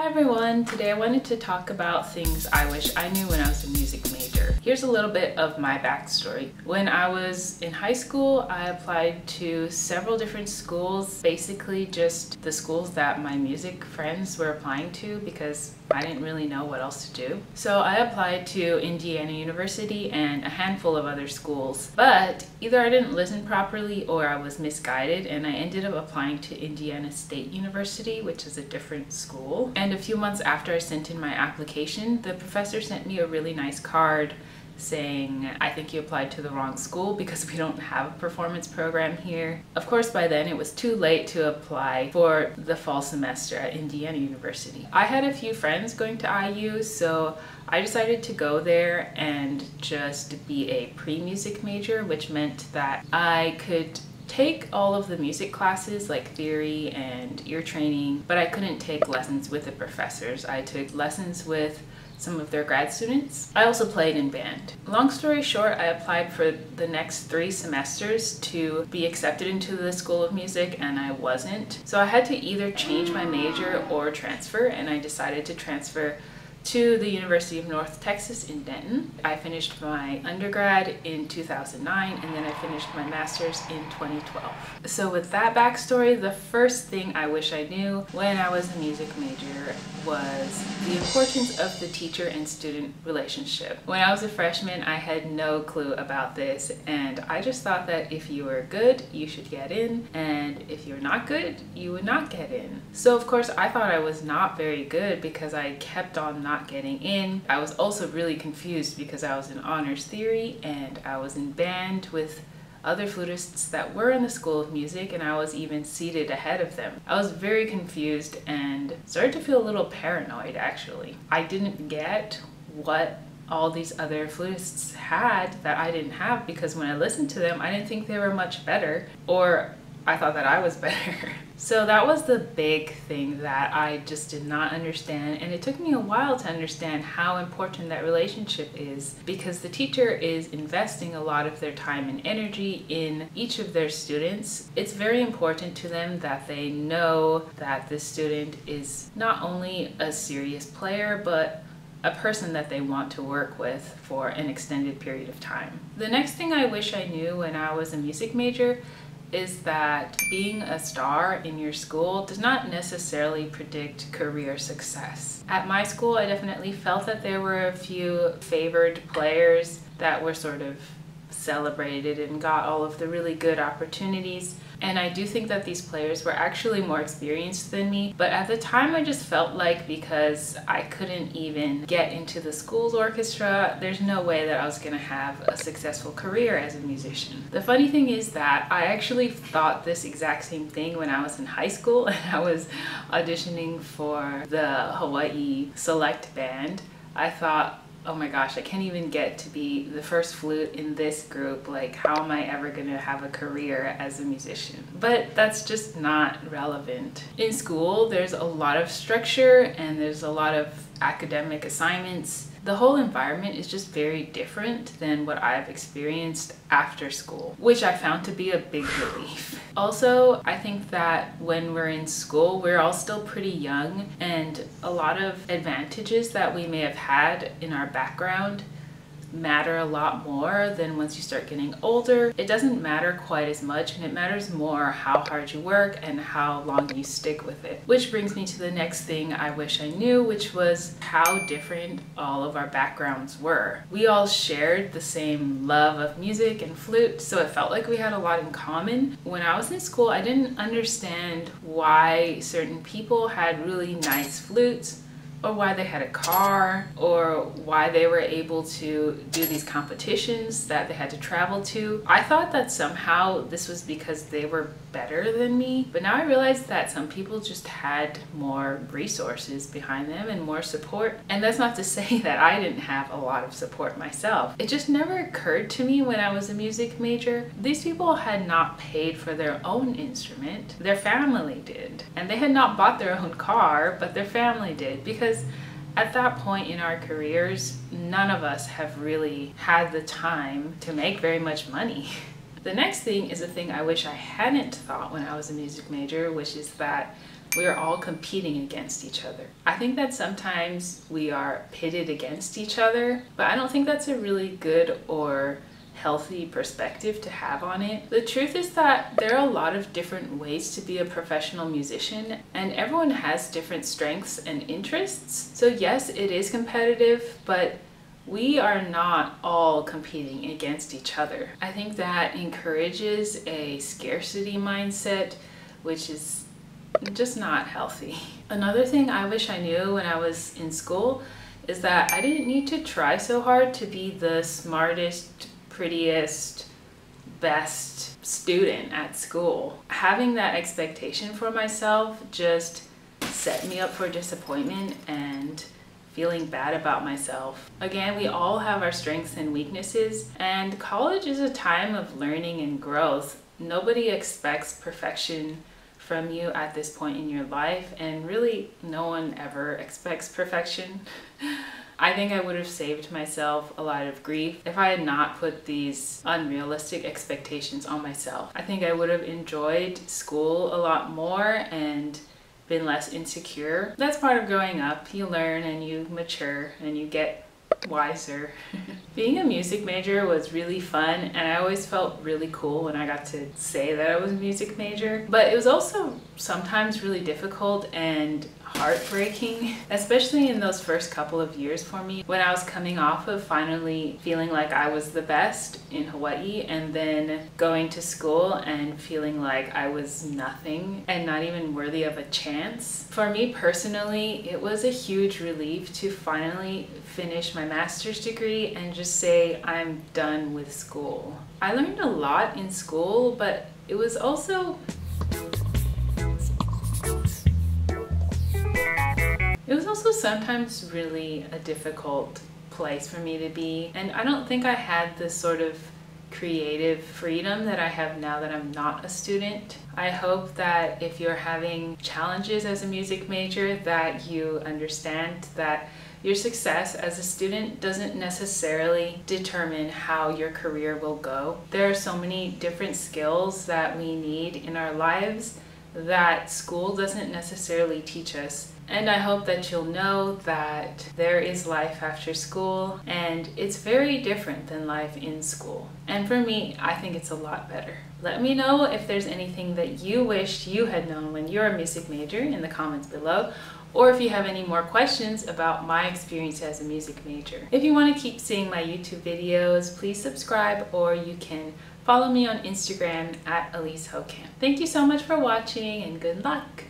everyone, today I wanted to talk about things I wish I knew when I was a music major. Here's a little bit of my backstory. When I was in high school, I applied to several different schools, basically just the schools that my music friends were applying to because I didn't really know what else to do. So I applied to Indiana University and a handful of other schools, but either I didn't listen properly or I was misguided, and I ended up applying to Indiana State University, which is a different school. And a few months after I sent in my application, the professor sent me a really nice card saying, I think you applied to the wrong school because we don't have a performance program here. Of course, by then it was too late to apply for the fall semester at Indiana University. I had a few friends going to IU, so I decided to go there and just be a pre-music major, which meant that I could take all of the music classes like theory and ear training, but I couldn't take lessons with the professors. I took lessons with some of their grad students. I also played in band. Long story short, I applied for the next 3 semesters to be accepted into the School of Music, and I wasn't. So I had to either change my major or transfer, and I decided to transfer to the University of North Texas in Denton. I finished my undergrad in 2009, and then I finished my master's in 2012. So with that backstory, the first thing I wish I knew when I was a music major was the importance of the teacher and student relationship. When I was a freshman, I had no clue about this, and I just thought that if you were good, you should get in, and if you're not good, you would not get in. So of course, I thought I was not very good because I kept on not getting in. I was also really confused because I was in honors theory and I was in band with other flutists that were in the School of Music, and I was even seated ahead of them. I was very confused and started to feel a little paranoid actually. I didn't get what all these other flutists had that I didn't have, because when I listened to them, I didn't think they were much better, or I thought that I was better. So that was the big thing that I just did not understand, and it took me a while to understand how important that relationship is, because the teacher is investing a lot of their time and energy in each of their students. It's very important to them that they know that the student is not only a serious player, but a person that they want to work with for an extended period of time. The next thing I wish I knew when I was a music major is that being a star in your school does not necessarily predict career success. At my school, I definitely felt that there were a few favored players that were sort of celebrated and got all of the really good opportunities. And I do think that these players were actually more experienced than me, but at the time I just felt like because I couldn't even get into the school's orchestra, there's no way that I was gonna have a successful career as a musician. The funny thing is that I actually thought this exact same thing when I was in high school and I was auditioning for the Hawaii Select Band. I thought, oh my gosh, I can't even get to be the first flute in this group. Like, how am I ever gonna have a career as a musician? But that's just not relevant. In school, there's a lot of structure and there's a lot of academic assignments. The whole environment is just very different than what I've experienced after school, which I found to be a big relief. Also, I think that when we're in school, we're all still pretty young, and a lot of advantages that we may have had in our background matter a lot more than once you start getting older. It doesn't matter quite as much, and it matters more how hard you work and how long you stick with it. Which brings me to the next thing I wish I knew, which was how different all of our backgrounds were. We all shared the same love of music and flute, so it felt like we had a lot in common. When I was in school, I didn't understand why certain people had really nice flutes, or why they had a car, or why they were able to do these competitions that they had to travel to. I thought that somehow this was because they were better than me, but now I realize that some people just had more resources behind them and more support. And that's not to say that I didn't have a lot of support myself. It just never occurred to me when I was a music major. These people had not paid for their own instrument. Their family did. And they had not bought their own car, but their family did, because at that point in our careers, none of us have really had the time to make very much money. The next thing is a thing I wish I hadn't thought when I was a music major, which is that We are all competing against each other. I think that sometimes we are pitted against each other, but I don't think that's a really good or healthy perspective to have on it. The truth is that there are a lot of different ways to be a professional musician, and everyone has different strengths and interests. So yes, it is competitive, but we are not all competing against each other. I think that encourages a scarcity mindset, which is just not healthy. Another thing I wish I knew when I was in school is that I didn't need to try so hard to be the smartest, prettiest, best student at school. Having that expectation for myself just set me up for disappointment and feeling bad about myself. Again, we all have our strengths and weaknesses, and college is a time of learning and growth. Nobody expects perfection from you at this point in your life, and really no one ever expects perfection. I think I would have saved myself a lot of grief if I had not put these unrealistic expectations on myself. I think I would have enjoyed school a lot more and been less insecure. That's part of growing up. You learn and you mature and you get wiser. Being a music major was really fun, and I always felt really cool when I got to say that I was a music major, but it was also sometimes really difficult and heartbreaking, especially in those first couple of years for me when I was coming off of finally feeling like I was the best in Hawaii, and then going to school and feeling like I was nothing and not even worthy of a chance. For me personally, it was a huge relief to finally finish my master's degree and just say I'm done with school. I learned a lot in school, but it was also sometimes really a difficult place for me to be, and I don't think I had the sort of creative freedom that I have now that I'm not a student. I hope that if you're having challenges as a music major, that you understand that your success as a student doesn't necessarily determine how your career will go. There are so many different skills that we need in our lives that school doesn't necessarily teach us. And I hope that you'll know that there is life after school, and it's very different than life in school. And for me, I think it's a lot better. Let me know if there's anything that you wished you had known when you're a music major in the comments below, or if you have any more questions about my experience as a music major. If you want to keep seeing my YouTube videos, please subscribe, or you can follow me on Instagram at Elise Hokamp. Thank you so much for watching, and good luck!